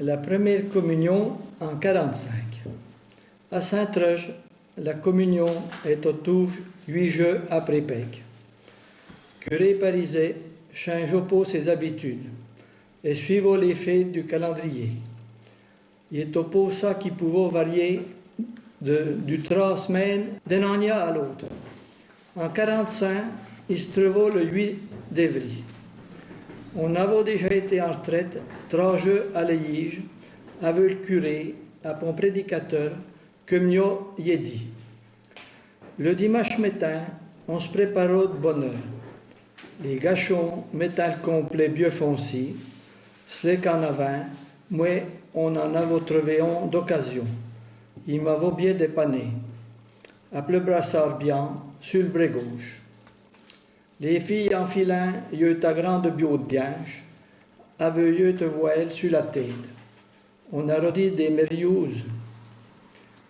la première communion en 1945. À Saint-Treuge, la communion est autour 8 jours après Pâques. Curé parisais change pas ses habitudes et suivant les fêtes du calendrier. Il est pas ça qui pouvait varier du 3 semaines d'un année à l'autre. En 1945, il se trouvait le 8 d'avril. On avait déjà été en retraite 3 jours à l'Éige avec le curé, après un prédicateur, comme il a dit. Le dimanche matin, on se préparait de bonne heure. Les gâchons mettant le complet bien foncé, c'est qu'en avant, moi, on en avait trouvé un d'occasion. Il m'avait bien dépanné. Après le brassard bien, sur le bras gauche. Les filles en filant, il y a eu ta grande bio de bianche, avaient eu te voile sur la tête. On a rodé des mériouses.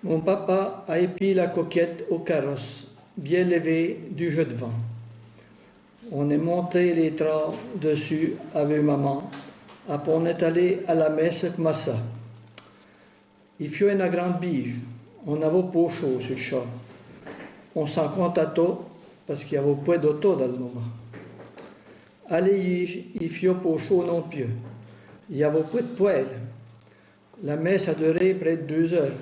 Mon papa a épi la coquette au carrosse, bien levée du jeu de vent. On est monté les trains dessus avec maman, après on est allé à la messe comme ça. Il fut une grande bige, on n'avait pas chaud sur le char. On s'en contentait parce qu'il n'y avait pas d'auto dans le moment. À l'Éige, il fut pas chaud non plus. Il n'y avait pas de poêle. La messe a duré près de 2 heures.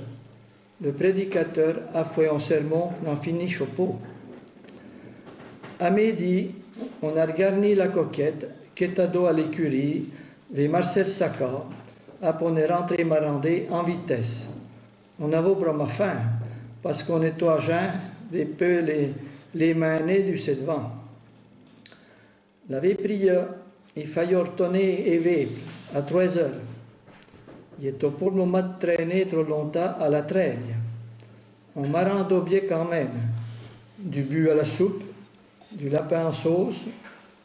Le prédicateur a fait un sermon qui n'en finit pas. À midi, on a garni la coquette qui est à l'écurie vers Marcel Sacca. Après, on est rentré marandé en vitesse. On avait vraiment faim parce qu'on était à jeun des peu les manées du devant. La veille prière, il fallait retourner et vivre à 3 heures. Il était pour le moment de traîner trop longtemps à la traîne. On m'a rendu bien quand même. Du bu à la soupe, du lapin en sauce,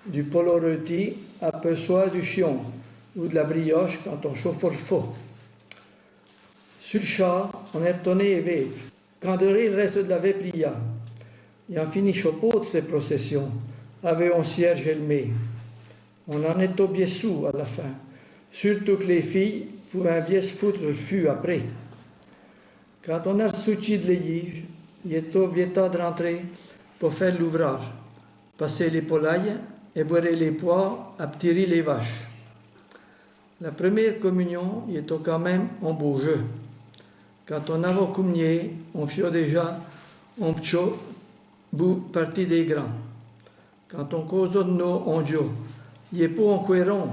du polo rôti, à peu soit du chion ou de la brioche quand on chauffe le feu. Sur le char, on est retourné et vivre. Quand duré le reste de la veille prière, il en finit chapeau de ces processions, avec un cierge élmé. On en était bien sous à la fin, surtout que les filles pouvaient bien se foutre le fût après. Quand on a sorti de l'Éige, il était bien temps de rentrer pour faire l'ouvrage, passer les poulailles et boire les pois, à tirer les vaches. La première communion, il était quand même un beau jeu. Quand on avait communié, on fit déjà un petit bout partie des grands. Quand on cause de nous, on dit, il n'est pas un couéron,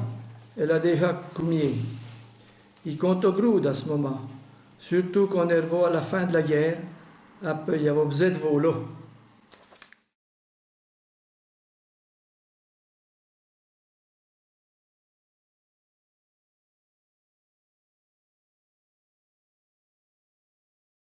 elle a déjà communié. Il compte gros à ce moment, surtout qu'on est revenu à la fin de la guerre, après il y avait besoin de voler.